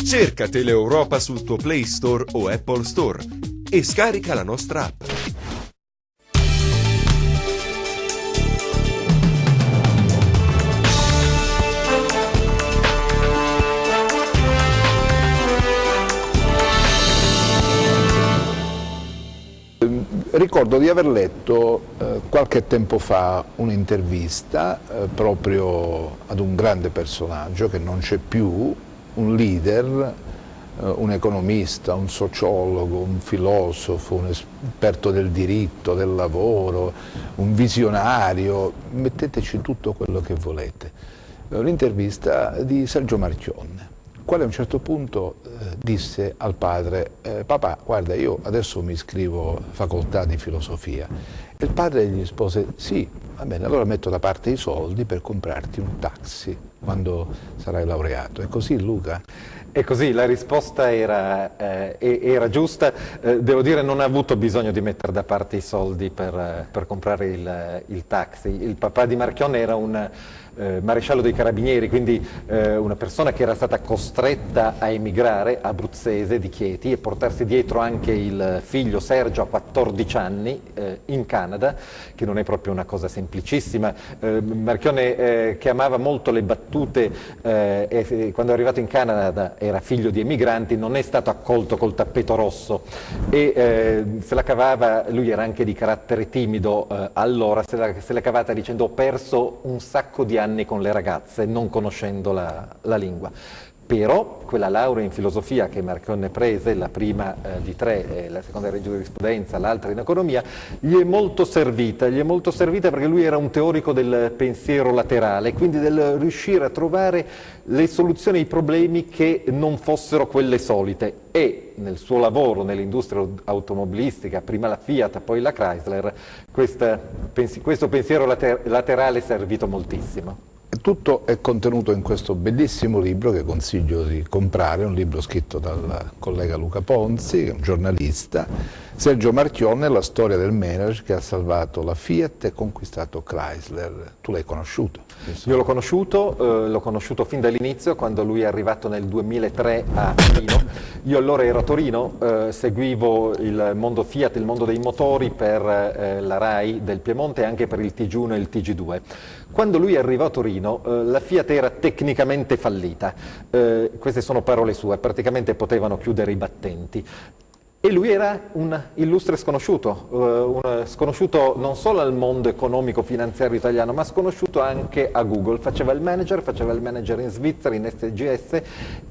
Cerca Teleeuropa sul tuo Play Store o Apple Store e scarica la nostra app. Ricordo di aver letto qualche tempo fa un'intervista proprio ad un grande personaggio che non c'è più, un leader, un economista, un sociologo, un filosofo, un esperto del diritto, del lavoro, un visionario, metteteci tutto quello che volete. Un'intervista di Sergio Marchionne, il quale a un certo punto disse al padre: papà, guarda, io adesso mi iscrivo facoltà di filosofia. E il padre gli rispose: sì, va bene, allora metto da parte i soldi per comprarti un taxi quando sarai laureato. È così, Luca? È così, la risposta era giusta. Devo dire, non ha avuto bisogno di mettere da parte i soldi per comprare il taxi. Il papà di Marchionne era un maresciallo dei carabinieri, quindi una persona che era stata costretta a emigrare, abruzzese di Chieti, e portarsi dietro anche il figlio Sergio a 14 anni in Canada, che non è proprio una cosa semplicissima. Marchionne, che amava molto le battute, e quando è arrivato in Canada era figlio di emigranti, non è stato accolto col tappeto rosso e se la cavava. Lui era anche di carattere timido, allora se la cavata dicendo: ho perso un sacco di anni con le ragazze non conoscendo la lingua. Però quella laurea in filosofia che Marchionne prese, la prima di tre, la seconda era in giurisprudenza, l'altra in economia, gli è molto servita perché lui era un teorico del pensiero laterale, quindi del riuscire a trovare le soluzioni ai problemi che non fossero quelle solite, e nel suo lavoro nell'industria automobilistica, prima la Fiat, poi la Chrysler, questo pensiero laterale è servito moltissimo. Tutto è contenuto in questo bellissimo libro che consiglio di comprare, un libro scritto dal collega Luca Ponzi, che è un giornalista. Sergio Marchionne, la storia del manager che ha salvato la Fiat e conquistato Chrysler. Tu l'hai conosciuto? Io l'ho conosciuto fin dall'inizio, quando lui è arrivato nel 2003 a Torino. Io allora ero a Torino, seguivo il mondo Fiat, il mondo dei motori per la RAI del Piemonte e anche per il TG1 e il TG2. Quando lui arrivò a Torino, la Fiat era tecnicamente fallita. Queste sono parole sue, praticamente potevano chiudere i battenti. E lui era un illustre sconosciuto, un sconosciuto non solo al mondo economico-finanziario italiano, ma sconosciuto anche a Google. Faceva il manager in Svizzera, in SGS,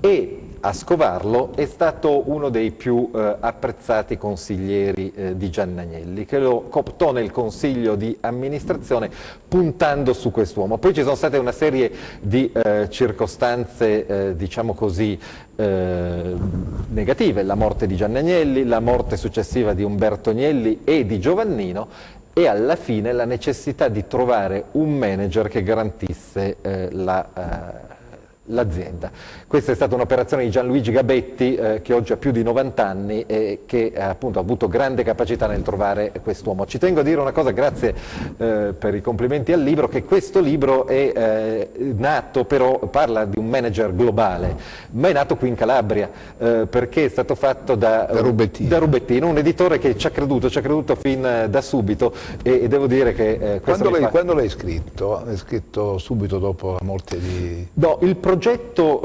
e a scovarlo è stato uno dei più apprezzati consiglieri di Gianni Agnelli, che lo cooptò nel consiglio di amministrazione puntando su quest'uomo. Poi ci sono state una serie di circostanze, diciamo così, negative: la morte di Gianni Agnelli, la morte successiva di Umberto Agnelli e di Giovannino, e alla fine la necessità di trovare un manager che garantisse l'azienda. Questa è stata un'operazione di Gianluigi Gabetti, che oggi ha più di 90 anni e che appunto ha avuto grande capacità nel trovare quest'uomo. Ci tengo a dire una cosa, grazie per i complimenti al libro, che questo libro è nato, però parla di un manager globale, ma è nato qui in Calabria, perché è stato fatto da Rubettino, un editore che ci ha creduto fin da subito, e devo dire che quando l'hai scritto? L'hai scritto subito dopo la morte di... No, il progetto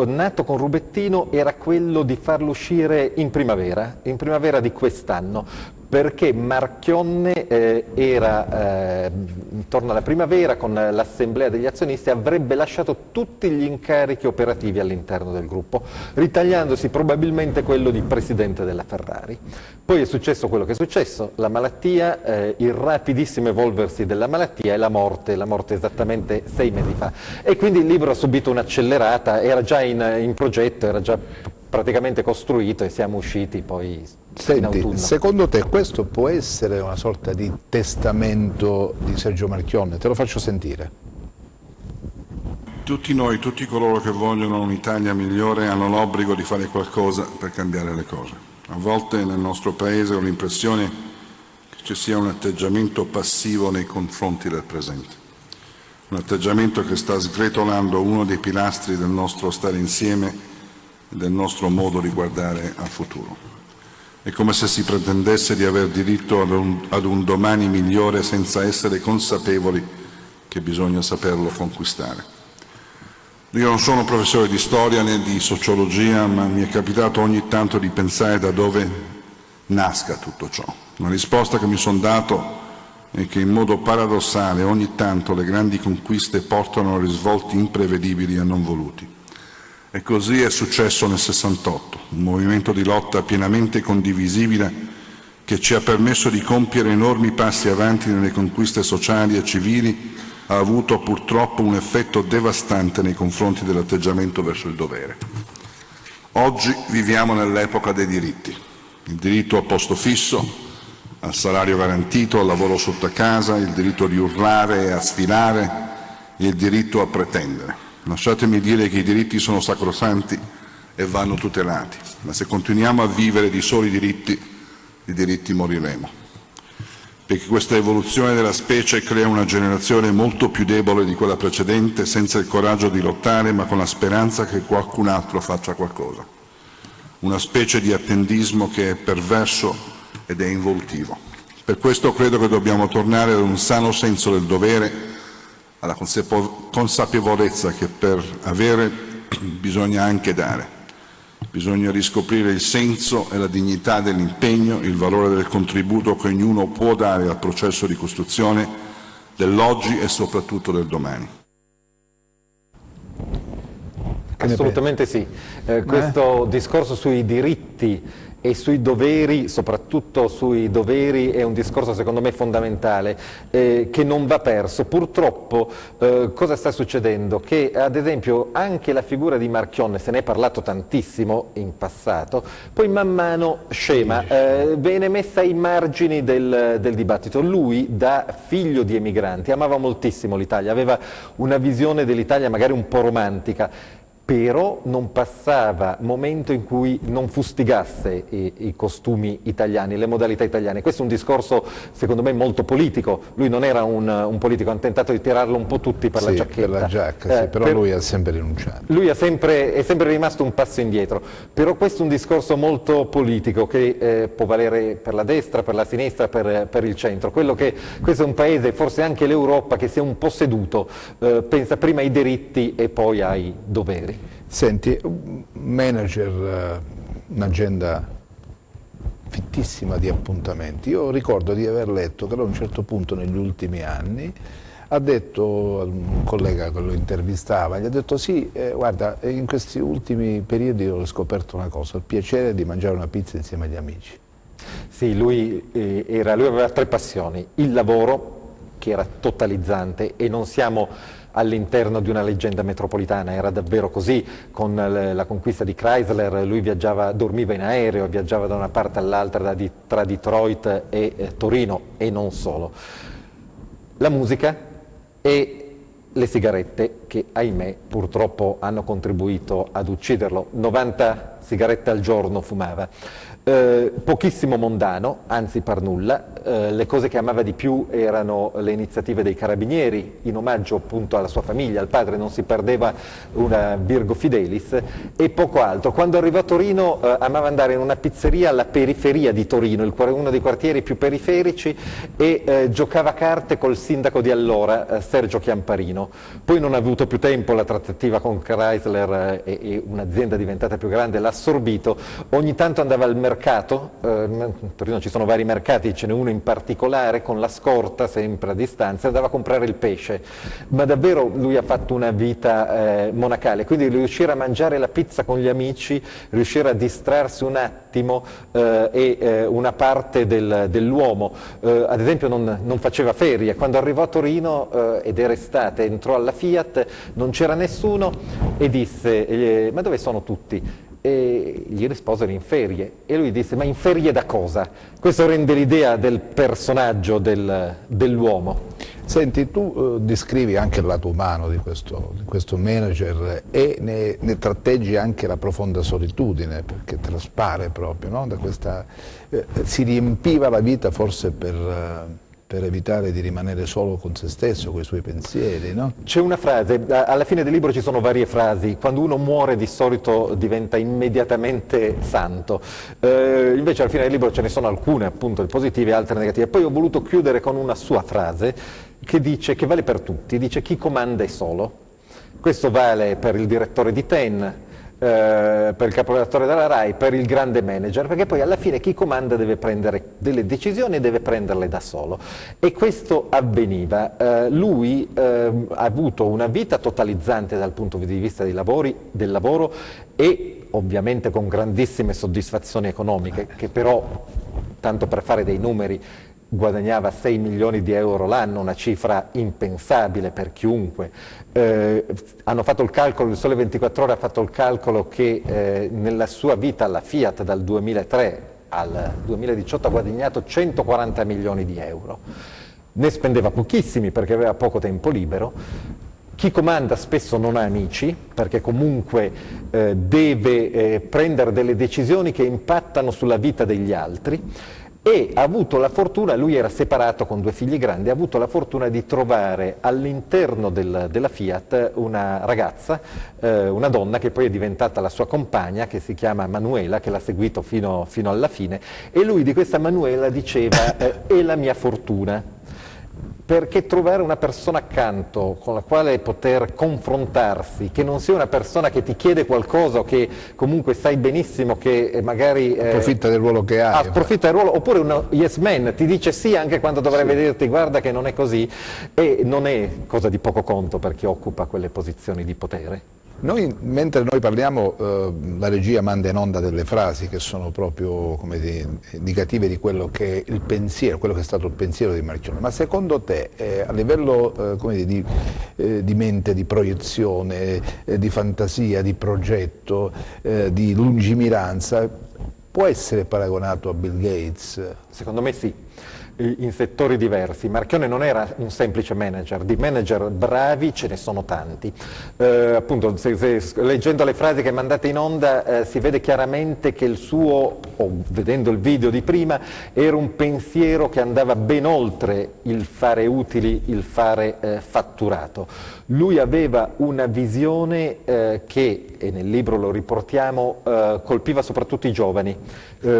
nato con Rubettino era quello di farlo uscire in primavera di quest'anno, perché Marchionne era intorno alla primavera, con l'assemblea degli azionisti, avrebbe lasciato tutti gli incarichi operativi all'interno del gruppo, ritagliandosi probabilmente quello di presidente della Ferrari. Poi è successo quello che è successo: la malattia, il rapidissimo evolversi della malattia e la morte esattamente 6 mesi fa. E quindi il libro ha subito un'accelerata, era già in progetto, era già praticamente costruito, e siamo usciti poi in autunno. Senti, secondo te questo può essere una sorta di testamento di Sergio Marchionne? Te lo faccio sentire. Tutti noi, tutti coloro che vogliono un'Italia migliore hanno l'obbligo di fare qualcosa per cambiare le cose. A volte nel nostro Paese ho l'impressione che ci sia un atteggiamento passivo nei confronti del presente, un atteggiamento che sta sgretolando uno dei pilastri del nostro stare insieme del nostro modo di guardare al futuro. È come se si pretendesse di aver diritto ad un domani migliore senza essere consapevoli che bisogna saperlo conquistare. Io non sono professore di storia né di sociologia, ma mi è capitato ogni tanto di pensare da dove nasca tutto ciò. Una risposta che mi sono dato è che in modo paradossale ogni tanto le grandi conquiste portano a risvolti imprevedibili e non voluti. E così è successo nel 68, un movimento di lotta pienamente condivisibile che ci ha permesso di compiere enormi passi avanti nelle conquiste sociali e civili, ha avuto purtroppo un effetto devastante nei confronti dell'atteggiamento verso il dovere. Oggi viviamo nell'epoca dei diritti, il diritto al posto fisso, al salario garantito, al lavoro sotto casa, il diritto di urlare e a sfilare, il diritto a pretendere. Lasciatemi dire che i diritti sono sacrosanti e vanno tutelati, ma se continuiamo a vivere di soli diritti, di diritti moriremo. Perché questa evoluzione della specie crea una generazione molto più debole di quella precedente, senza il coraggio di lottare, ma con la speranza che qualcun altro faccia qualcosa. Una specie di attendismo che è perverso ed è involutivo. Per questo credo che dobbiamo tornare ad un sano senso del dovere, alla consapevolezza che per avere bisogna anche dare. Bisogna riscoprire il senso e la dignità dell'impegno, il valore del contributo che ognuno può dare al processo di costruzione dell'oggi e soprattutto del domani. Assolutamente sì. Questo discorso sui diritti e sui doveri, soprattutto sui doveri, è un discorso secondo me fondamentale che non va perso. Purtroppo cosa sta succedendo? Che ad esempio anche la figura di Marchionne, se ne è parlato tantissimo in passato, poi man mano scema, viene messa ai margini del dibattito. Lui, da figlio di emigranti, amava moltissimo l'Italia, aveva una visione dell'Italia magari un po' romantica, però non passava momento in cui non fustigasse i costumi italiani, le modalità italiane. Questo è un discorso secondo me molto politico. Lui non era un politico, hanno tentato di tirarlo un po' tutti per la giacchetta. Per la giacca, sì, però lui ha sempre rinunciato. Lui è sempre rimasto un passo indietro, però questo è un discorso molto politico che può valere per la destra, per la sinistra, per il centro. Questo è un paese, forse anche l'Europa, che si è un po' seduto, pensa prima ai diritti e poi ai doveri. Senti, un manager, un'agenda fittissima di appuntamenti. Io ricordo di aver letto che a un certo punto negli ultimi anni ha detto a un collega che lo intervistava, gli ha detto sì, guarda, in questi ultimi periodi ho scoperto una cosa, il piacere di mangiare una pizza insieme agli amici. Sì, lui aveva tre passioni: il lavoro, che era totalizzante, e non siamo all'interno di una leggenda metropolitana, era davvero così. Con la conquista di Chrysler lui dormiva in aereo, viaggiava da una parte all'altra tra Detroit e Torino, e non solo. La musica e le sigarette, che ahimè purtroppo hanno contribuito ad ucciderlo. 90 sigarette al giorno fumava. Pochissimo mondano, anzi par nulla. Le cose che amava di più erano le iniziative dei carabinieri, in omaggio appunto alla sua famiglia, al padre, non si perdeva una Virgo Fidelis, e poco altro. Quando arrivò a Torino amava andare in una pizzeria alla periferia di Torino, uno dei quartieri più periferici, e giocava a carte col sindaco di allora, Sergio Chiamparino. Poi non ha avuto più tempo, la trattativa con Chrysler e un'azienda diventata più grande l'ha assorbito. Ogni tanto andava al mercato, a Torino ci sono vari mercati, ce n'è uno in particolare con la scorta, sempre a distanza, andava a comprare il pesce. Ma davvero lui ha fatto una vita monacale, quindi riuscire a mangiare la pizza con gli amici, riuscire a distrarsi un attimo è una parte dell'uomo. Ad esempio non faceva ferie. Quando arrivò a Torino ed era estate, entrò alla Fiat, non c'era nessuno e disse ma dove sono tutti? E gli risposero in ferie, e lui disse ma in ferie da cosa? Questo rende l'idea del personaggio dell'uomo. Senti, tu descrivi anche il lato umano di questo manager e ne tratteggi anche la profonda solitudine, perché traspare proprio, no? Da questa, si riempiva la vita forse per per evitare di rimanere solo con se stesso, con i suoi pensieri, no? C'è una frase, alla fine del libro ci sono varie frasi, quando uno muore di solito diventa immediatamente santo, invece alla fine del libro ce ne sono alcune appunto positive e altre negative. Poi ho voluto chiudere con una sua frase che dice, che vale per tutti, dice: chi comanda è solo. Questo vale per il direttore di TEN, per il caporedattore della RAI, per il grande manager, perché poi alla fine chi comanda deve prendere delle decisioni e deve prenderle da solo. E questo avveniva. Lui ha avuto una vita totalizzante dal punto di vista del lavoro e ovviamente con grandissime soddisfazioni economiche, che però, tanto per fare dei numeri, guadagnava 6 milioni di euro l'anno, una cifra impensabile per chiunque. Hanno fatto il calcolo, il Sole 24 Ore ha fatto il calcolo che nella sua vita alla Fiat dal 2003 al 2018 ha guadagnato 140 milioni di euro. Ne spendeva pochissimi perché aveva poco tempo libero. Chi comanda spesso non ha amici, perché comunque deve prendere delle decisioni che impattano sulla vita degli altri. E ha avuto la fortuna, lui era separato con 2 figli grandi, ha avuto la fortuna di trovare all'interno della Fiat una ragazza, una donna che poi è diventata la sua compagna, che si chiama Manuela, che l'ha seguito fino alla fine, e lui di questa Manuela diceva è la mia fortuna. Perché trovare una persona accanto con la quale poter confrontarsi, che non sia una persona che ti chiede qualcosa o che comunque sai benissimo che magari approfitta del ruolo che hai. Approfitta del ruolo, oppure uno yes man ti dice sì anche quando dovrebbe dirti guarda che non è così, e non è cosa di poco conto per chi occupa quelle posizioni di potere. Mentre noi parliamo, la regia manda in onda delle frasi che sono proprio, come dire, indicative di quello che è il pensiero, quello che è stato il pensiero di Marchionne. Ma secondo te, a livello come dire, di mente, di proiezione, di fantasia, di progetto, di lungimiranza, può essere paragonato a Bill Gates? Secondo me sì, in settori diversi. Marchionne non era un semplice manager, di manager bravi ce ne sono tanti. Appunto, leggendo le frasi che mandate in onda si vede chiaramente che il suo, o vedendo il video di prima, era un pensiero che andava ben oltre il fare utili, il fare fatturato. Lui aveva una visione che, e nel libro lo riportiamo, colpiva soprattutto i giovani.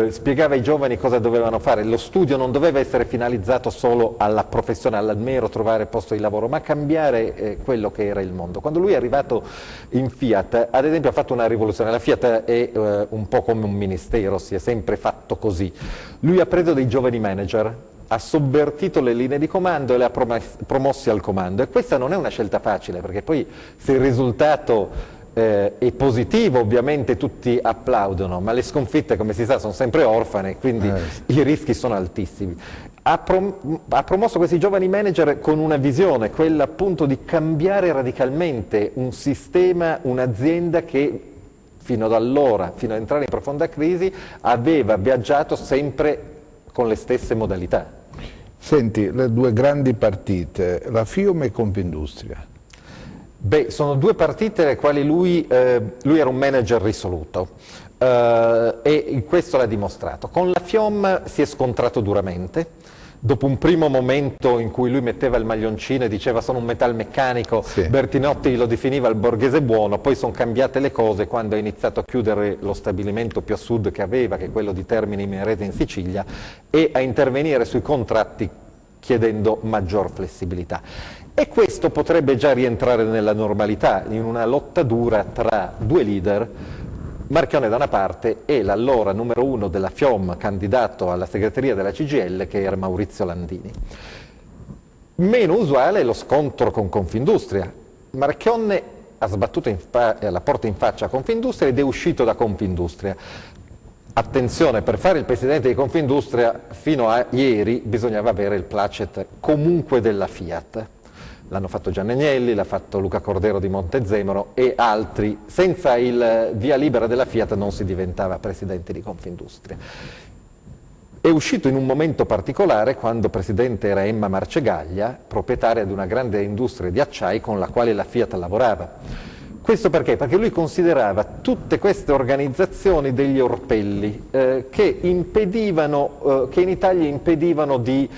Spiegava ai giovani cosa dovevano fare. Lo studio non doveva essere finalizzato solo alla professione, al mero trovare posto di lavoro, ma cambiare quello che era il mondo. Quando lui è arrivato in Fiat, ad esempio, ha fatto una rivoluzione. La Fiat è un po' come un ministero, si è sempre fatto così. Lui ha preso dei giovani manager, ha sovvertito le linee di comando e le ha promossi al comando. E questa non è una scelta facile, perché poi se il risultato è positivo, ovviamente tutti applaudono, ma le sconfitte, come si sa, sono sempre orfane, quindi i rischi sono altissimi. Ha promosso questi giovani manager con una visione, quella appunto di cambiare radicalmente un sistema, un'azienda che fino ad allora, fino ad entrare in profonda crisi, aveva viaggiato sempre con le stesse modalità. Senti, le 2 grandi partite, la FIOM e Confindustria. Beh, sono 2 partite alle quali lui era un manager risoluto e questo l'ha dimostrato. Con la FIOM si è scontrato duramente. Dopo un primo momento in cui lui metteva il maglioncino e diceva sono un metalmeccanico, sì. Bertinotti lo definiva il borghese buono, poi sono cambiate le cose quando ha iniziato a chiudere lo stabilimento più a sud che aveva, che è quello di Termini Imerese in Sicilia, e a intervenire sui contratti chiedendo maggior flessibilità. E questo potrebbe già rientrare nella normalità, in una lotta dura tra 2 leader, Marchionne da una parte e l'allora numero 1 della FIOM, candidato alla segreteria della CGIL, che era Maurizio Landini. Meno usuale è lo scontro con Confindustria. Marchionne ha sbattuto la porta in faccia a Confindustria ed è uscito da Confindustria. Attenzione, per fare il presidente di Confindustria fino a ieri bisognava avere il placet comunque della Fiat. L'hanno fatto Gianni Agnelli, l'ha fatto Luca Cordero di Montezemolo e altri. Senza il via libera della Fiat non si diventava presidente di Confindustria. È uscito in un momento particolare quando presidente era Emma Marcegaglia, proprietaria di una grande industria di acciai con la quale la Fiat lavorava. Questo perché? Perché lui considerava tutte queste organizzazioni degli orpelli che impedivano, che in Italia impedivano di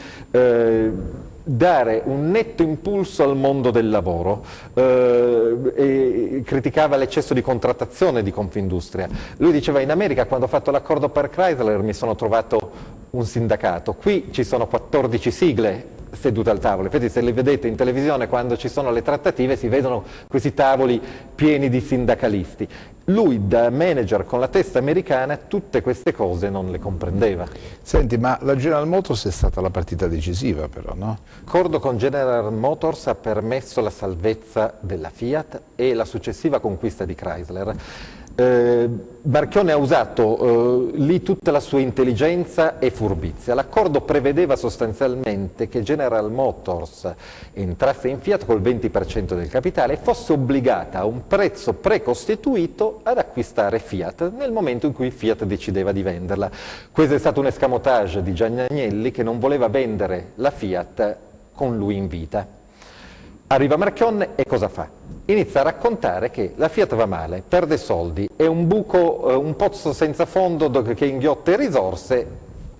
dare un netto impulso al mondo del lavoro, e criticava l'eccesso di contrattazione di Confindustria. Lui diceva: in America, quando ho fatto l'accordo per Chrysler, mi sono trovato un sindacato, qui ci sono 14 sigle sedute al tavolo. Infatti, se le vedete in televisione quando ci sono le trattative, si vedono questi tavoli pieni di sindacalisti. Lui, da manager con la testa americana, tutte queste cose non le comprendeva. Senti, ma la General Motors è stata la partita decisiva però, no? L'accordo con General Motors ha permesso la salvezza della Fiat e la successiva conquista di Chrysler. Marchionne ha usato lì tutta la sua intelligenza e furbizia. L'accordo prevedeva sostanzialmente che General Motors entrasse in Fiat col 20% del capitale e fosse obbligata a un prezzo precostituito ad acquistare Fiat nel momento in cui Fiat decideva di venderla. Questo è stato un escamotage di Gianni Agnelli, che non voleva vendere la Fiat con lui in vita. Arriva Marchionne e cosa fa? Inizia a raccontare che la Fiat va male, perde soldi, è un buco, un pozzo senza fondo che inghiotte risorse,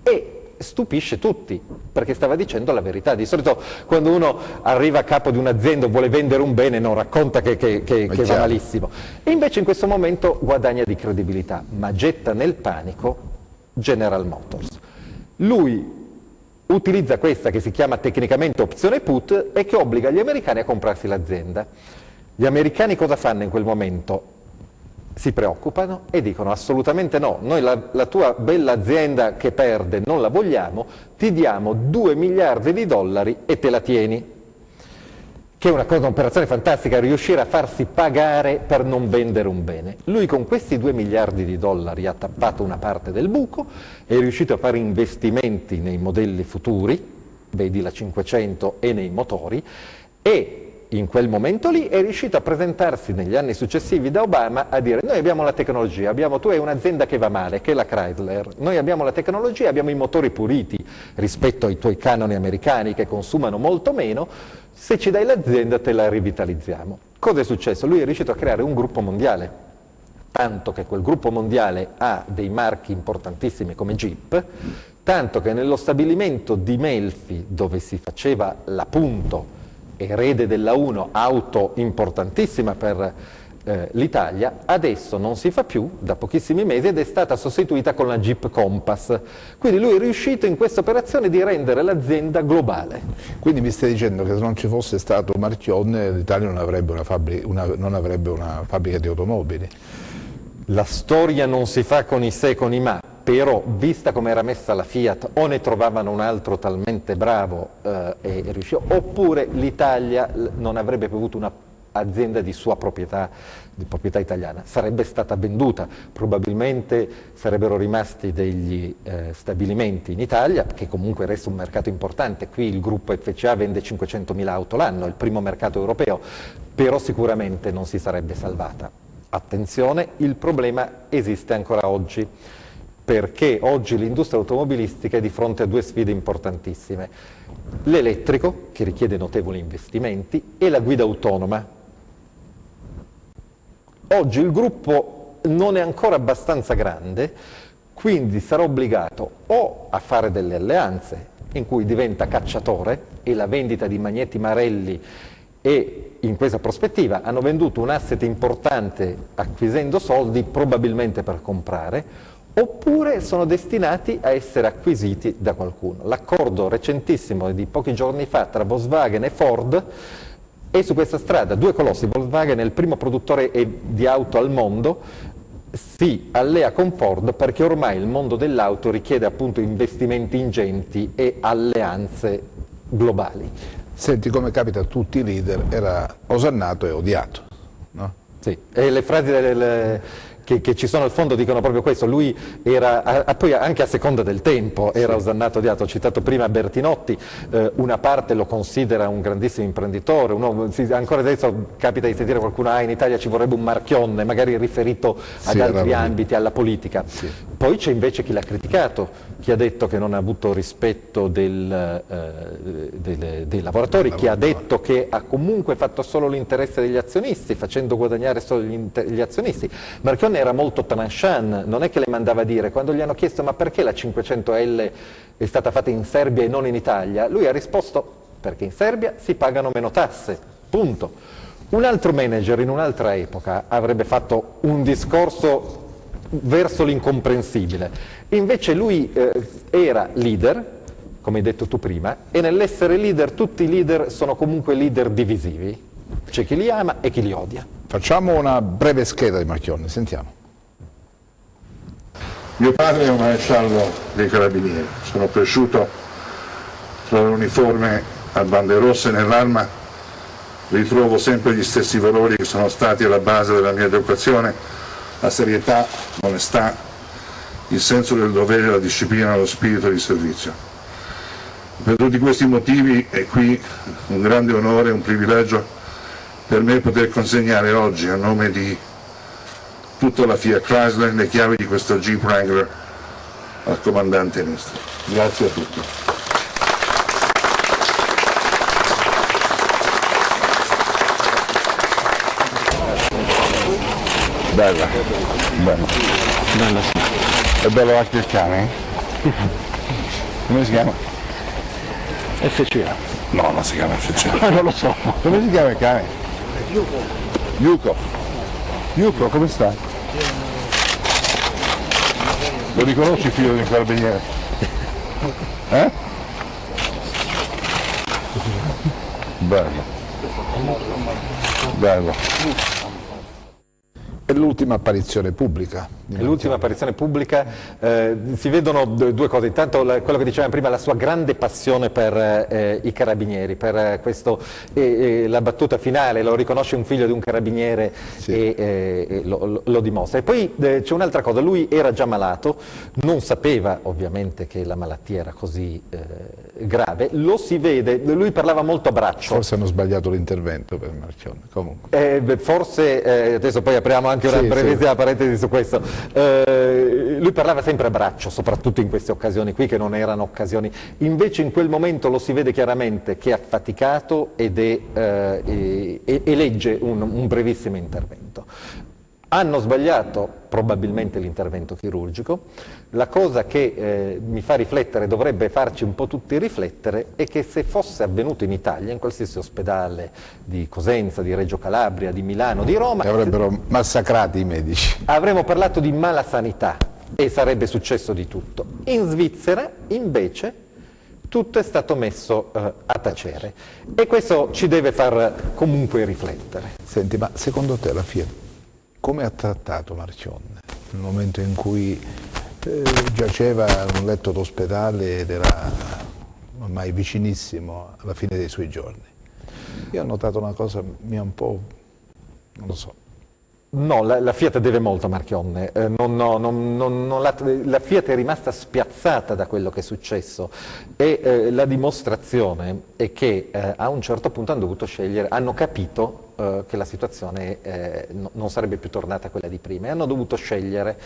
e stupisce tutti, perché stava dicendo la verità. Di solito quando uno arriva a capo di un'azienda o vuole vendere un bene, non racconta che va malissimo. E invece in questo momento guadagna di credibilità, ma getta nel panico General Motors. Lui utilizza questa che si chiama tecnicamente opzione put e che obbliga gli americani a comprarsi l'azienda. Gli americani cosa fanno in quel momento? Si preoccupano e dicono: assolutamente no, noi la tua bella azienda che perde non la vogliamo, ti diamo 2 miliardi di dollari e te la tieni. Che è un'operazione fantastica, riuscire a farsi pagare per non vendere un bene. Lui con questi 2 miliardi di dollari ha tappato una parte del buco, è riuscito a fare investimenti nei modelli futuri, vedi la 500, e nei motori, e in quel momento lì è riuscito a presentarsi negli anni successivi da Obama a dire: noi abbiamo la tecnologia, tu hai un'azienda che va male, che è la Chrysler, noi abbiamo la tecnologia, abbiamo i motori puliti rispetto ai tuoi canoni americani che consumano molto meno, se ci dai l'azienda te la rivitalizziamo. Cosa è successo? Lui è riuscito a creare un gruppo mondiale, tanto che quel gruppo mondiale ha dei marchi importantissimi come Jeep, tanto che nello stabilimento di Melfi, dove si faceva la Punto, erede della 1, auto importantissima per l'Italia, adesso non si fa più da pochissimi mesi ed è stata sostituita con la Jeep Compass. Quindi lui è riuscito in questa operazione di rendere l'azienda globale. Quindi mi stai dicendo che se non ci fosse stato Marchionne l'Italia non avrebbe una fabbrica di automobili? La storia non si fa con i se e con i ma, però vista come era messa la Fiat, o ne trovavano un altro talmente bravo e riusciva, oppure l'Italia non avrebbe più avuto un'azienda di sua proprietà, di proprietà italiana, sarebbe stata venduta, probabilmente sarebbero rimasti degli stabilimenti in Italia, che comunque resta un mercato importante. Qui il gruppo FCA vende 500.000 auto l'anno, è il primo mercato europeo, però sicuramente non si sarebbe salvata. Attenzione, il problema esiste ancora oggi, perché oggi l'industria automobilistica è di fronte a 2 sfide importantissime: l'elettrico, che richiede notevoli investimenti, e la guida autonoma. Oggi il gruppo non è ancora abbastanza grande, quindi sarà obbligato o a fare delle alleanze in cui diventa cacciatore, e la vendita di Magneti Marelli e in questa prospettiva hanno venduto un asset importante acquisendo soldi probabilmente per comprare, oppure sono destinati a essere acquisiti da qualcuno. L'accordo recentissimo di pochi giorni fa tra Volkswagen e Ford è su questa strada. 2 colossi, Volkswagen è il primo produttore di auto al mondo, si allea con Ford perché ormai il mondo dell'auto richiede appunto investimenti ingenti e alleanze globali. Senti, come capita a tutti i leader, era osannato e odiato, no? Sì, e le frasi che ci sono al fondo dicono proprio questo. Lui era, poi anche a seconda del tempo, era osannato odiato. Ho citato prima Bertinotti, una parte lo considera un grandissimo imprenditore, ancora adesso capita di sentire qualcuno, in Italia ci vorrebbe un Marchionne, magari riferito ad altri ambiti, alla politica. Sì. Poi c'è invece chi l'ha criticato, chi ha detto che non ha avuto rispetto dei lavoratori, chi ha detto che ha comunque fatto solo l'interesse degli azionisti, facendo guadagnare solo gli azionisti. Marchionne era molto tranchant, non è che le mandava a dire, quando gli hanno chiesto ma perché la 500L è stata fatta in Serbia e non in Italia, lui ha risposto perché in Serbia si pagano meno tasse, punto. Un altro manager in un'altra epoca avrebbe fatto un discorso verso l'incomprensibile, invece lui era leader, come hai detto tu prima, e nell'essere leader tutti i leader sono comunque leader divisivi, c'è chi li ama e chi li odia. Facciamo una breve scheda di Marchionne, sentiamo. Mio padre è un maresciallo dei Carabinieri, sono cresciuto tra l'uniforme a bande rosse e nell'arma, ritrovo sempre gli stessi valori che sono stati alla base della mia educazione, la serietà, l'onestà, il senso del dovere, la disciplina, lo spirito di servizio. Per tutti questi motivi è qui un grande onore, un privilegio per me poter consegnare oggi a nome di tutta la Fiat Chrysler le chiavi di questo Jeep Wrangler al comandante Nistri. Grazie a tutti. Bella, bella. Bella, sì. È bello anche il cane? Come si chiama? FCA. No, non si chiama FCA. Non lo so. Come si chiama il cane? Yuko. Yuko, come stai? Lo riconosci figlio di un carabiniere? Eh? Bello. Bello. È l'ultima apparizione pubblica. L'ultima apparizione pubblica, si vedono due cose. Intanto quello che dicevamo prima, la sua grande passione per i carabinieri, per questo, la battuta finale, lo riconosce un figlio di un carabiniere, sì, e lo dimostra. E poi c'è un'altra cosa, lui era già malato, non sapeva ovviamente che la malattia era così grave, lo si vede, lui parlava molto a braccio. Forse hanno sbagliato l'intervento per Marchionne, comunque. Forse, adesso poi apriamo anche una brevissima parentesi su questo. Lui parlava sempre a braccio, soprattutto in queste occasioni qui, che non erano occasioni. Invece in quel momento lo si vede chiaramente che è affaticato e legge un brevissimo intervento. Hanno sbagliato probabilmente l'intervento chirurgico. La cosa che mi fa riflettere, dovrebbe farci un po' tutti riflettere, è che se fosse avvenuto in Italia, in qualsiasi ospedale di Cosenza, di Reggio Calabria, di Milano, di Roma, e avrebbero massacrati i medici. Avremmo parlato di mala sanità e sarebbe successo di tutto. In Svizzera, invece, tutto è stato messo a tacere. E questo ci deve far comunque riflettere. Senti, ma secondo te la Fiat come ha trattato Marchionne nel momento in cui giaceva in un letto d'ospedale ed era ormai vicinissimo alla fine dei suoi giorni? Io ho notato una cosa mia un po', non lo so. No, la Fiat deve molto a Marchionne, la Fiat è rimasta spiazzata da quello che è successo e la dimostrazione è che a un certo punto hanno dovuto scegliere, hanno capito che la situazione non sarebbe più tornata quella di prima e hanno dovuto scegliere.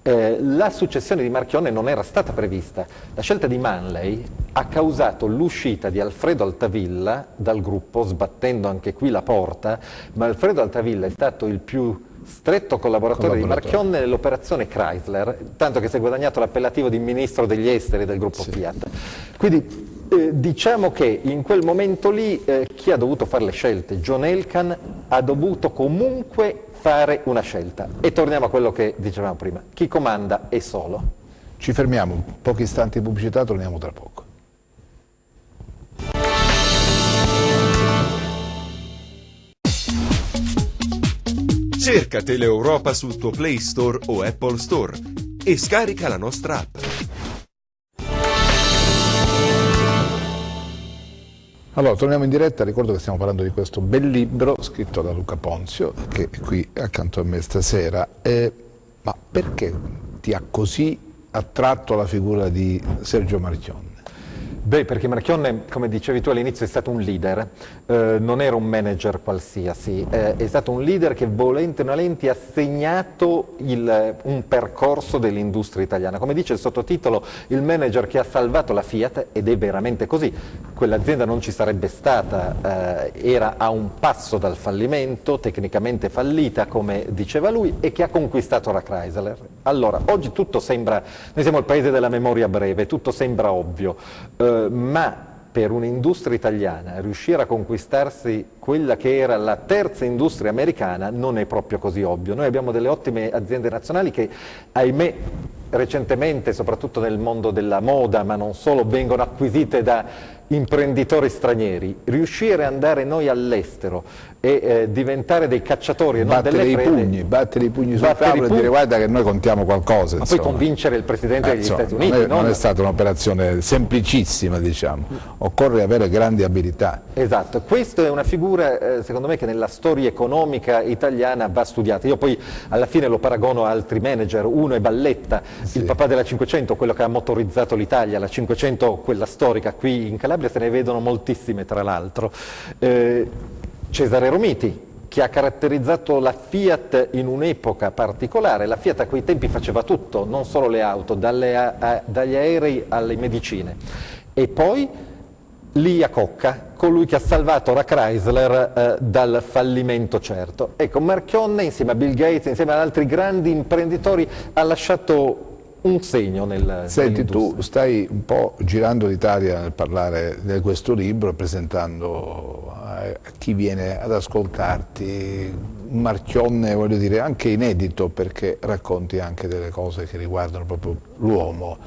La successione di Marchionne non era stata prevista, la scelta di Manley ha causato l'uscita di Alfredo Altavilla dal gruppo, sbattendo anche qui la porta, ma Alfredo Altavilla è stato il più stretto collaboratore di Marchionne nell'operazione Chrysler, tanto che si è guadagnato l'appellativo di ministro degli esteri del gruppo Fiat. Quindi diciamo che in quel momento lì chi ha dovuto fare le scelte? John Elkann ha dovuto comunque fare una scelta. E torniamo a quello che dicevamo prima, chi comanda è solo. Ci fermiamo, pochi istanti di pubblicità, torniamo tra poco. Cerca Teleeuropa sul tuo Play Store o Apple Store e scarica la nostra app. Allora, torniamo in diretta, ricordo che stiamo parlando di questo bel libro scritto da Luca Ponzio, che è qui accanto a me stasera. Ma perché ti ha così attratto la figura di Sergio Marchionne? Beh, perché Marchionne, come dicevi tu all'inizio, è stato un leader, non era un manager qualsiasi, è stato un leader che volenti o nolenti ha segnato un percorso dell'industria italiana. Come dice il sottotitolo, il manager che ha salvato la Fiat, ed è veramente così. Quell'azienda non ci sarebbe stata, era a un passo dal fallimento, tecnicamente fallita, come diceva lui, e che ha conquistato la Chrysler. Allora, oggi tutto sembra, noi siamo il paese della memoria breve, tutto sembra ovvio, ma per un'industria italiana riuscire a conquistarsi quella che era la terza industria americana non è proprio così ovvio. Noi abbiamo delle ottime aziende nazionali che, ahimè, recentemente, soprattutto nel mondo della moda, ma non solo, vengono acquisite da imprenditori stranieri. Riuscire ad andare noi all'estero e diventare dei cacciatori e non delle prede, battere i pugni sul tavolo e dire guarda che noi contiamo qualcosa. Ma poi convincere il Presidente degli Stati Uniti. Non è stata un'operazione semplicissima, diciamo, occorre avere grandi abilità. Esatto, questa è una figura secondo me che nella storia economica italiana va studiata. Io poi alla fine lo paragono a altri manager, uno è Balletta, il papà della 500, quello che ha motorizzato l'Italia, la 500 quella storica, qui in Calabria se ne vedono moltissime tra l'altro. Cesare Romiti, che ha caratterizzato la Fiat in un'epoca particolare. La Fiat a quei tempi faceva tutto, non solo le auto, dagli aerei alle medicine. E poi Lee Iacocca, colui che ha salvato la Chrysler dal fallimento certo. Ecco, Marchionne insieme a Bill Gates, insieme ad altri grandi imprenditori, ha lasciato un segno Senti, tu stai un po' girando l'Italia nel parlare di questo libro, presentando a chi viene ad ascoltarti un Marchionne, voglio dire, anche inedito, perché racconti anche delle cose che riguardano proprio l'uomo.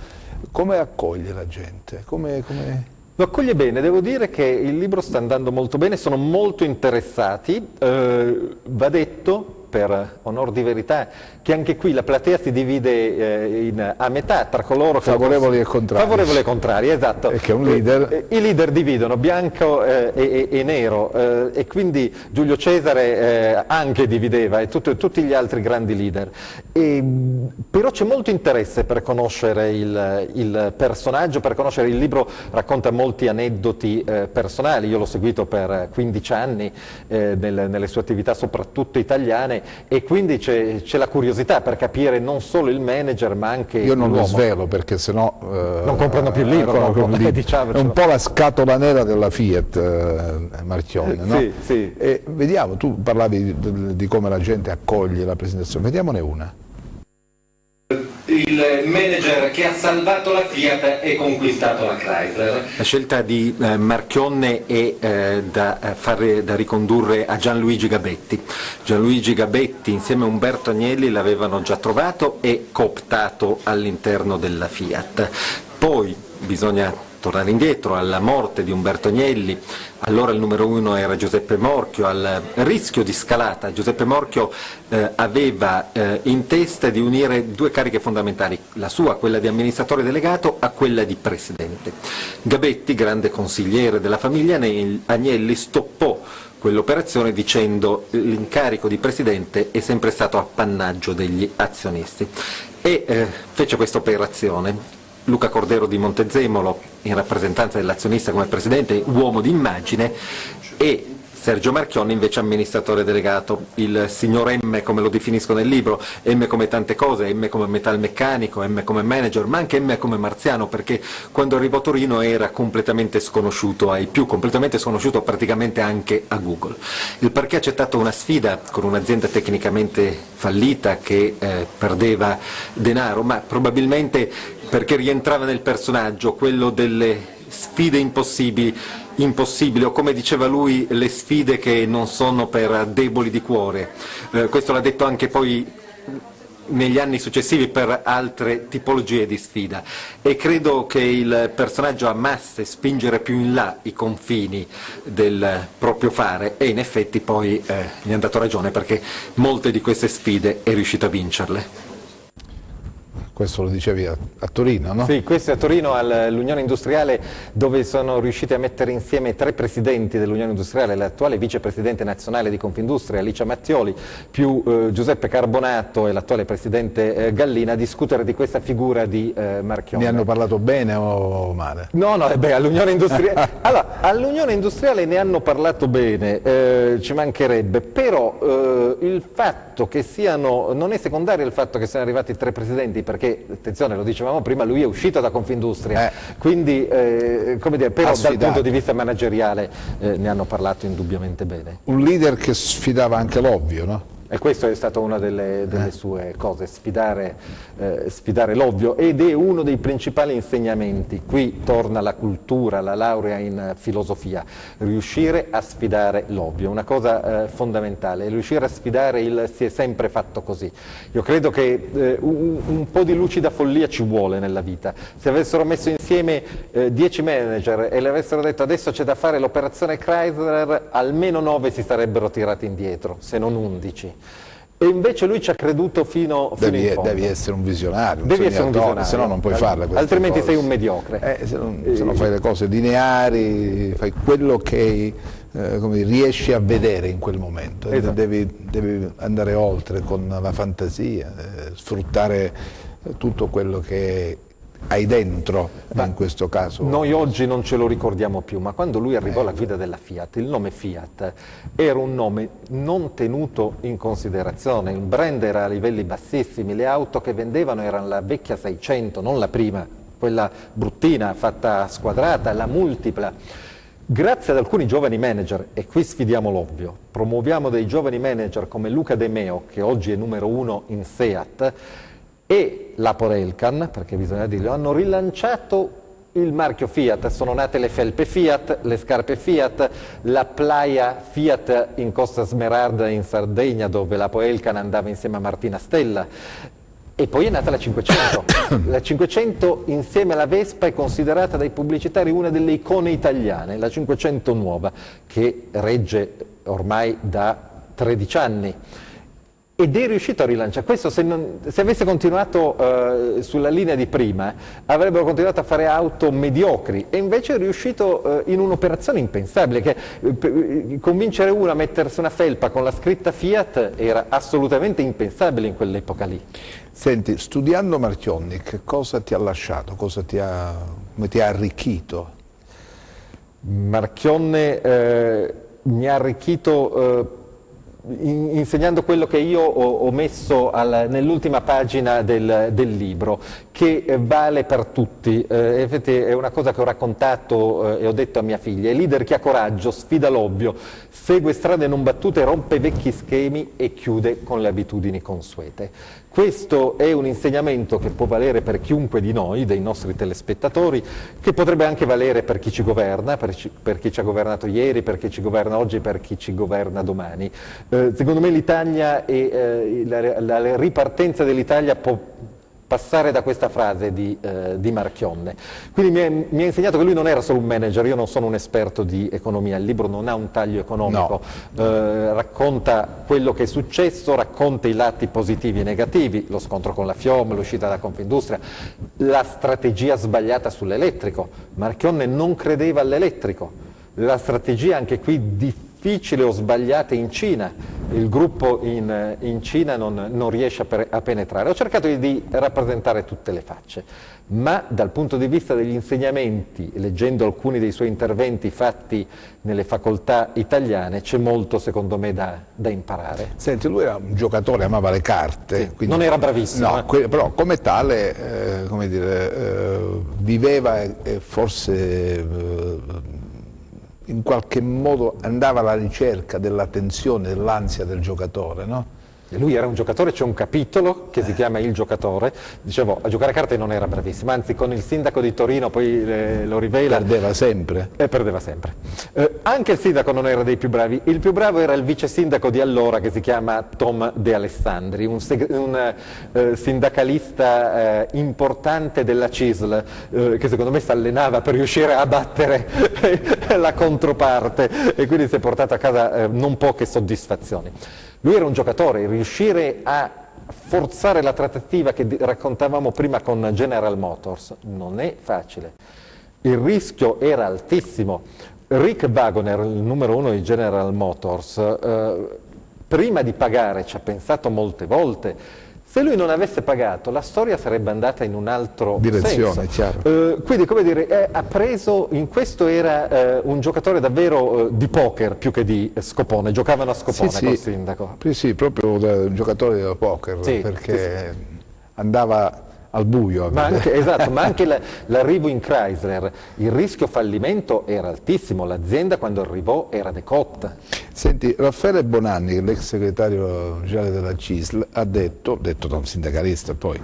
Come accoglie la gente? Lo accoglie bene, devo dire che il libro sta andando molto bene, sono molto interessati, va detto, per onor di verità, che anche qui la platea si divide a metà tra coloro che favorevoli e contrari. Favorevoli e contrari, esatto. E che un leader. I leader dividono bianco e nero, e quindi Giulio Cesare anche divideva, e tutti gli altri grandi leader. Però c'è molto interesse per conoscere il personaggio, per conoscere il libro, racconta molti aneddoti personali. Io l'ho seguito per 15 anni nelle sue attività soprattutto italiane, e quindi c'è la curiosità per capire non solo il manager ma anche l'uomo. Io non lo svelo perché sennò non comprano più il libro, è un po' la scatola nera della Fiat, Marchionne, no? Sì, sì. E vediamo, tu parlavi di come la gente accoglie la presentazione, vediamone una. Il manager che ha salvato la Fiat e conquistato la Chrysler. La scelta di Marchionne è da ricondurre a Gianluigi Gabetti. Gianluigi Gabetti insieme a Umberto Agnelli l'avevano già trovato e cooptato all'interno della Fiat. Poi bisogna tornare indietro alla morte di Umberto Agnelli, allora il numero uno era Giuseppe Morchio, al rischio di scalata. Giuseppe Morchio aveva in testa di unire due cariche fondamentali, la sua, quella di amministratore delegato, a quella di presidente. Gabetti, grande consigliere della famiglia Agnelli, stoppò quell'operazione dicendo l'incarico di presidente è sempre stato appannaggio degli azionisti, e fece questa operazione. Luca Cordero di Montezemolo, in rappresentanza dell'azionista come presidente, uomo d'immagine, e Sergio Marchionne invece amministratore delegato. Il signor M, come lo definisco nel libro, M come tante cose, M come metalmeccanico, M come manager, ma anche M come marziano, perché quando arrivò a Torino era completamente sconosciuto ai più, completamente sconosciuto praticamente anche a Google. Il perché ha accettato una sfida con un'azienda tecnicamente fallita che perdeva denaro, ma probabilmente perché rientrava nel personaggio, quello delle sfide impossibili, o come diceva lui, le sfide che non sono per deboli di cuore. Questo l'ha detto anche poi negli anni successivi per altre tipologie di sfida, e credo che il personaggio amasse spingere più in là i confini del proprio fare, e in effetti poi mi ha dato ragione, perché molte di queste sfide è riuscito a vincerle. Questo lo dicevi a Torino, no? Sì, questo è a Torino all'Unione Industriale, dove sono riusciti a mettere insieme 3 presidenti dell'Unione Industriale, l'attuale vicepresidente nazionale di Confindustria Alicia Mattioli, più Giuseppe Carbonato e l'attuale presidente Gallina, a discutere di questa figura di Marchionne. Ne hanno parlato bene o male? No, all'Unione Industriale, allora, all'Unione Industriale ne hanno parlato bene, ci mancherebbe, però il fatto che non è secondario il fatto che siano arrivati 3 presidenti, perché attenzione, lo dicevamo prima, lui è uscito da Confindustria, quindi come dire, però dal punto di vista manageriale ne hanno parlato indubbiamente bene. Un leader che sfidava anche l'ovvio, no? E questa è stata una delle sue cose, sfidare l'ovvio, ed è uno dei principali insegnamenti. Qui torna la cultura, la laurea in filosofia, riuscire a sfidare l'ovvio, una cosa fondamentale, riuscire a sfidare il si è sempre fatto così. Io credo che un po' di lucida follia ci vuole nella vita. Se avessero messo insieme 10 manager e le avessero detto adesso c'è da fare l'operazione Chrysler, almeno 9 si sarebbero tirati indietro, se non 11. E invece lui ci ha creduto fino in fondo. Devi essere un visionario, se no non puoi farle queste altrimenti cose. Sei un mediocre. Se non fai le cose lineari, fai quello che riesci a vedere in quel momento. Esatto. Devi andare oltre con la fantasia, sfruttare tutto quello che hai dentro, in questo caso. Noi oggi non ce lo ricordiamo più, ma quando lui arrivò alla guida della Fiat, il nome Fiat era un nome non tenuto in considerazione, il brand era a livelli bassissimi, le auto che vendevano erano la vecchia 600, non la prima, quella bruttina, fatta squadrata, la multipla. Grazie ad alcuni giovani manager, e qui sfidiamo l'ovvio, promuoviamo dei giovani manager come Luca De Meo, che oggi è numero 1 in Seat, e la Porelcan, perché bisogna dirlo, hanno rilanciato il marchio Fiat. Sono nate le felpe Fiat, le scarpe Fiat, la playa Fiat in Costa Smeralda in Sardegna, dove la Porelcan andava insieme a Martina Stella. E poi è nata la 500. La 500 insieme alla Vespa è considerata dai pubblicitari una delle icone italiane, la 500 nuova, che regge ormai da 13 anni. Ed è riuscito a rilanciare questo. Se avesse continuato sulla linea di prima, avrebbero continuato a fare auto mediocri, e invece è riuscito in un'operazione impensabile, che convincere uno a mettersi una felpa con la scritta Fiat era assolutamente impensabile in quell'epoca lì. Senti, studiando Marchionne, che cosa ti ha lasciato, come ti ha arricchito? Marchionne mi ha arricchito insegnando quello che io ho messo nell'ultima pagina del libro, che vale per tutti. Infatti è una cosa che ho raccontato e ho detto a mia figlia: il leader che ha coraggio sfida l'ovvio, segue strade non battute, rompe vecchi schemi e chiude con le abitudini consuete. Questo è un insegnamento che può valere per chiunque di noi, dei nostri telespettatori, che potrebbe anche valere per chi ci governa, per chi ci ha governato ieri, per chi ci governa oggi e per chi ci governa domani. Secondo me l'Italia e la ripartenza dell'Italia può passare da questa frase di Marchionne. Quindi mi ha insegnato che lui non era solo un manager. Io non sono un esperto di economia, il libro non ha un taglio economico, racconta quello che è successo, racconta i lati positivi e negativi, lo scontro con la FIOM, l'uscita da Confindustria, la strategia sbagliata sull'elettrico. Marchionne non credeva all'elettrico, la strategia anche qui difficile o sbagliata in Cina. Il gruppo in Cina non riesce a penetrare. Ho cercato di rappresentare tutte le facce, ma dal punto di vista degli insegnamenti, leggendo alcuni dei suoi interventi fatti nelle facoltà italiane, c'è molto secondo me da imparare. Senti, lui era un giocatore, amava le carte. Sì, quindi, non era bravissimo. No, però come tale viveva e forse in qualche modo andava alla ricerca dell'attenzione, dell'ansia del giocatore, no? Lui era un giocatore, c'è un capitolo che si chiama Il giocatore. Dicevo, a giocare a carte non era bravissimo, anzi con il sindaco di Torino, poi lo rivela, perdeva sempre. Perdeva sempre. Anche il sindaco non era dei più bravi. Il più bravo era il vice sindaco di allora, che si chiama Tom De Alessandri, un sindacalista importante della CISL, che secondo me si allenava per riuscire a battere la controparte, e quindi si è portato a casa non poche soddisfazioni. Lui era un giocatore, riuscire a forzare la trattativa che raccontavamo prima con General Motors non è facile. Il rischio era altissimo. Rick Wagoner, il numero 1 di General Motors, prima di pagare ci ha pensato molte volte. Se lui non avesse pagato, la storia sarebbe andata in un altro direzione, senso. chiaro. Quindi, come dire, ha preso, in questo era un giocatore davvero di poker più che di scopone, giocavano a scopone col sindaco. Sì, proprio un giocatore da poker, perché andava al buio. Ma anche, esatto, ma anche l'arrivo in Chrysler, il rischio fallimento era altissimo, l'azienda quando arrivò era decotta. Senti, Raffaele Bonanni, l'ex segretario generale della CISL, ha detto da un sindacalista poi,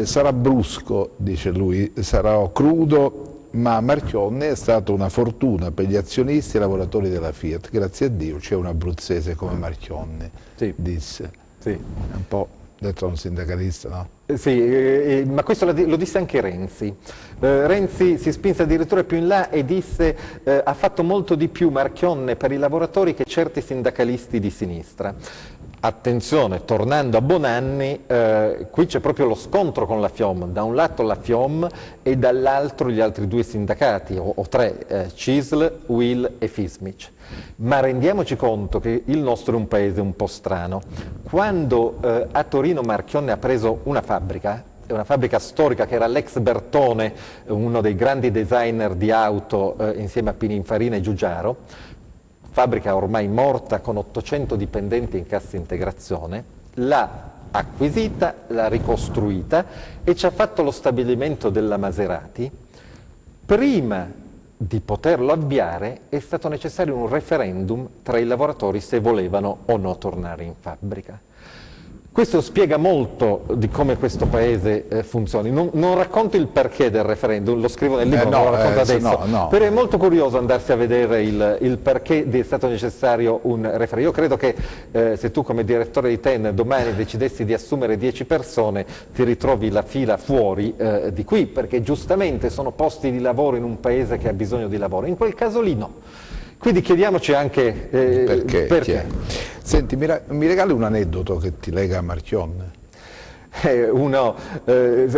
sarà brusco, dice lui, sarà crudo, ma Marchionne è stata una fortuna per gli azionisti e i lavoratori della Fiat. Grazie a Dio c'è un abruzzese come Marchionne, disse. Sì. Un po' detto da un sindacalista, no? Sì, ma questo lo disse anche Renzi. Renzi si spinse addirittura più in là e disse ha fatto molto di più Marchionne per i lavoratori che certi sindacalisti di sinistra. Attenzione, tornando a Bonanni, qui c'è proprio lo scontro con la FIOM, da un lato la FIOM e dall'altro gli altri due sindacati, o tre, CISL, UIL e FISMIC. Ma rendiamoci conto che il nostro è un paese un po' strano. Quando a Torino Marchionne ha preso una fabbrica storica che era l'ex Bertone, uno dei grandi designer di auto insieme a Pininfarina e Giugiaro, fabbrica ormai morta con 800 dipendenti in cassa integrazione, l'ha acquisita, l'ha ricostruita e ci ha fatto lo stabilimento della Maserati. Prima di poterlo avviare è stato necessario un referendum tra i lavoratori se volevano o no tornare in fabbrica. Questo spiega molto di come questo paese funzioni. Non racconto il perché del referendum, lo scrivo nel libro, non lo racconto adesso, però è molto curioso andarsi a vedere il perché è stato necessario un referendum. Io credo che se tu come direttore di TEN domani decidessi di assumere 10 persone, ti ritrovi la fila fuori di qui, perché giustamente sono posti di lavoro in un paese che ha bisogno di lavoro. In quel caso lì no. Quindi chiediamoci anche perché. Senti, mi regali un aneddoto che ti lega a Marchionne?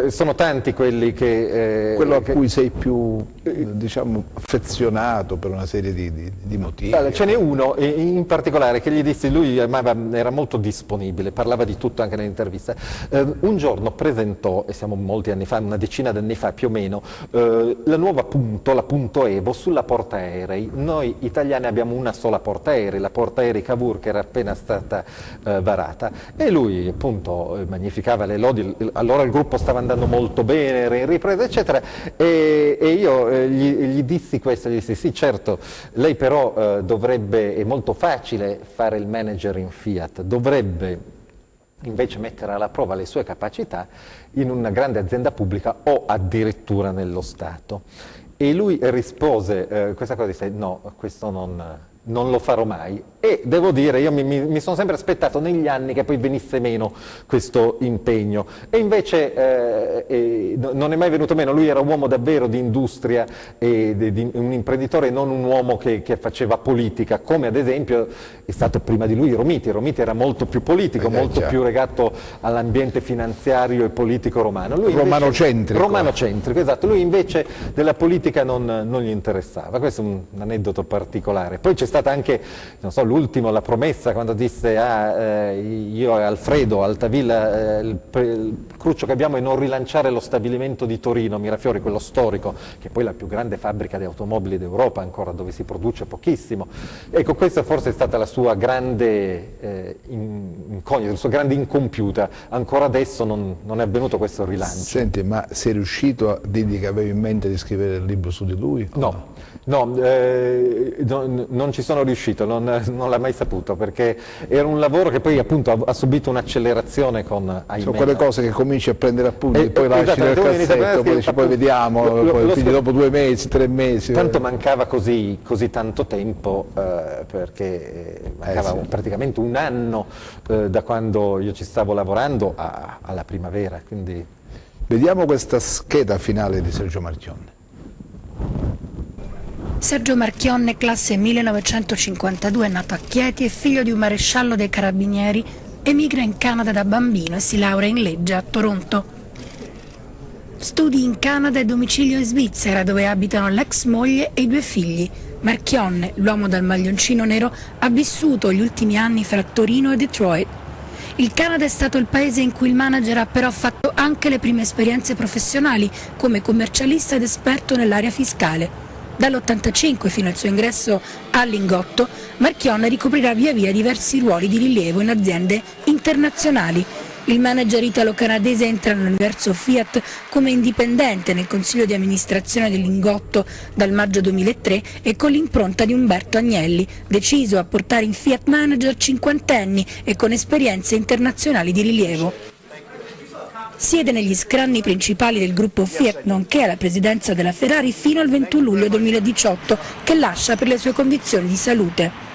Sono tanti quelli che... Quello a cui sei più, diciamo, affezionato per una serie di motivi. Allora, ce n'è uno in particolare che gli dissi, lui era molto disponibile, parlava di tutto anche nell'intervista. Un giorno presentò, e siamo molti anni fa, una decina d'anni fa più o meno, la nuova Punto, la Punto Evo, sulla portaerei. Noi italiani abbiamo una sola portaerei, la portaerei Cavour, che era appena stata varata, e lui appunto magnificava le lodi. Allora il gruppo stava andando molto bene, era in ripresa eccetera, e io gli dissi questo, gli dissi sì certo, lei però dovrebbe, è molto facile fare il manager in Fiat, dovrebbe invece mettere alla prova le sue capacità in una grande azienda pubblica o addirittura nello Stato. E lui rispose questa cosa, disse no, questo non lo farò mai, e devo dire, io mi sono sempre aspettato negli anni che poi venisse meno questo impegno, e invece non è mai venuto meno. Lui era un uomo davvero di industria, un imprenditore, non un uomo che faceva politica, come ad esempio è stato prima di lui Romiti. Romiti era molto più politico, molto più legato all'ambiente finanziario e politico romano. Lui romanocentrico. Romanocentrico, esatto. Lui invece della politica non gli interessava. Questo è un aneddoto particolare. Poi c'è stata anche, non so, l'ultimo, la promessa, quando disse io e Alfredo Altavilla il cruccio che abbiamo è non rilanciare lo stabilimento di Torino, Mirafiori, quello storico, che è poi la più grande fabbrica di automobili d'Europa ancora, dove si produce pochissimo. Ecco, questa forse è stata la sua grande incognita, la sua grande incompiuta. Ancora adesso non è avvenuto questo rilancio. Senti, ma sei riuscito a dirgli che avevi in mente di scrivere il libro su di lui? No, non ci sono riuscito, non l'ha mai saputo, perché era un lavoro che poi appunto ha subito un'accelerazione con sono quelle cose che cominci a prendere appunti e poi lasci nel cassetto, poi dici poi vediamo, quindi dopo 2 mesi, 3 mesi. Tanto mancava così tanto tempo, perché mancava praticamente un anno da quando io ci stavo lavorando alla primavera. Quindi... Vediamo questa scheda finale di Sergio Marchionne. Sergio Marchionne, classe 1952, nato a Chieti, è figlio di un maresciallo dei carabinieri emigra in Canada da bambino e si laurea in legge a Toronto. Studi in Canada e domicilio in Svizzera, dove abitano l'ex moglie e i 2 figli. Marchionne, l'uomo dal maglioncino nero, ha vissuto gli ultimi anni fra Torino e Detroit. Il Canada è stato il paese in cui il manager ha però fatto anche le prime esperienze professionali come commercialista ed esperto nell'area fiscale. Dall'85 fino al suo ingresso a Lingotto, Marchionne ricoprirà via via diversi ruoli di rilievo in aziende internazionali. Il manager italo-canadese entra nell'universo Fiat come indipendente nel consiglio di amministrazione del Lingotto dal maggio 2003 e con l'impronta di Umberto Agnelli, deciso a portare in Fiat manager cinquantenni e con esperienze internazionali di rilievo. Siede negli scranni principali del gruppo Fiat, nonché alla presidenza della Ferrari fino al 21 luglio 2018, che lascia per le sue condizioni di salute.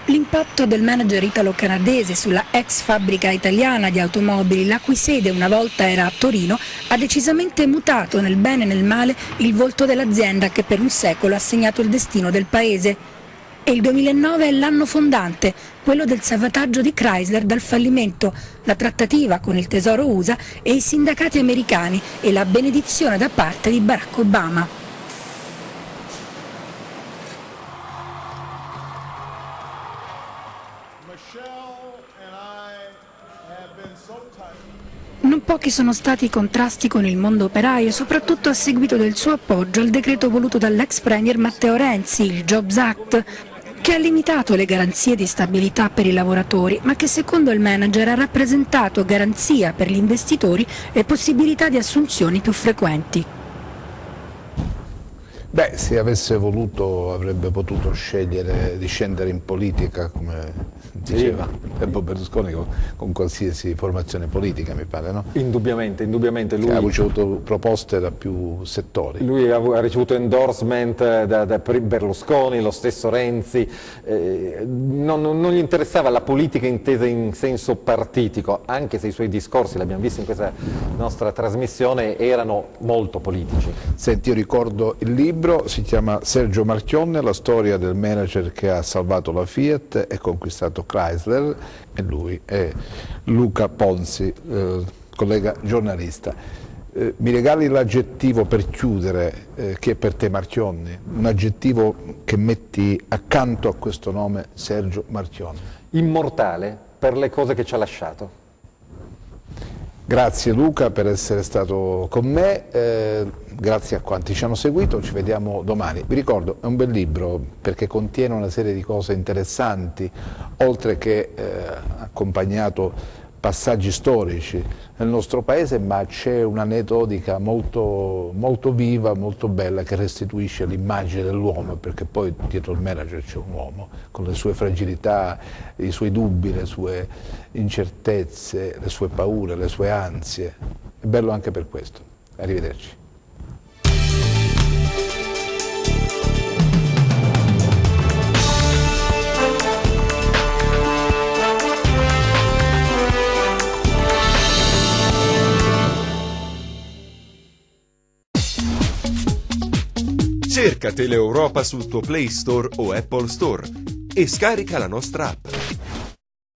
L'impatto del manager italo-canadese sulla ex fabbrica italiana di automobili, la cui sede una volta era a Torino, ha decisamente mutato nel bene e nel male il volto dell'azienda che per un secolo ha segnato il destino del paese. E il 2009 è l'anno fondante, quello del salvataggio di Chrysler dal fallimento, la trattativa con il tesoro USA e i sindacati americani e la benedizione da parte di Barack Obama. Non pochi sono stati i contrasti con il mondo operaio, soprattutto a seguito del suo appoggio al decreto voluto dall'ex premier Matteo Renzi, il Jobs Act, che ha limitato le garanzie di stabilità per i lavoratori, ma che secondo il manager ha rappresentato garanzia per gli investitori e possibilità di assunzioni più frequenti. Beh, se avesse voluto avrebbe potuto scegliere di scendere in politica, come diceva Tempo Berlusconi, con qualsiasi formazione politica, mi pare, no? Indubbiamente, indubbiamente. Lui ha ricevuto proposte da più settori. Lui ha ricevuto endorsement da Berlusconi, lo stesso Renzi, non gli interessava la politica intesa in senso partitico, anche se i suoi discorsi, l'abbiamo visto in questa nostra trasmissione, erano molto politici. Senti, io ricordo il libro, si chiama Sergio Marchionne, la storia del manager che ha salvato la Fiat e conquistato Chrysler, e lui è Luca Ponzi, collega giornalista. Mi regali l'aggettivo per chiudere, che è per te Marchionne, un aggettivo che metti accanto a questo nome Sergio Marchionne. Immortale per le cose che ci ha lasciato. Grazie Luca per essere stato con me, grazie a quanti ci hanno seguito, ci vediamo domani. Vi ricordo, è un bel libro perché contiene una serie di cose interessanti, oltre che accompagnato passaggi storici nel nostro paese, ma c'è un'aneddotica molto, molto viva, molto bella, che restituisce l'immagine dell'uomo, perché poi dietro il manager c'è un uomo con le sue fragilità, i suoi dubbi, le sue incertezze, le sue paure, le sue ansie. È bello anche per questo. Arrivederci. Cerca Teleeuropa sul tuo Play Store o Apple Store e scarica la nostra app.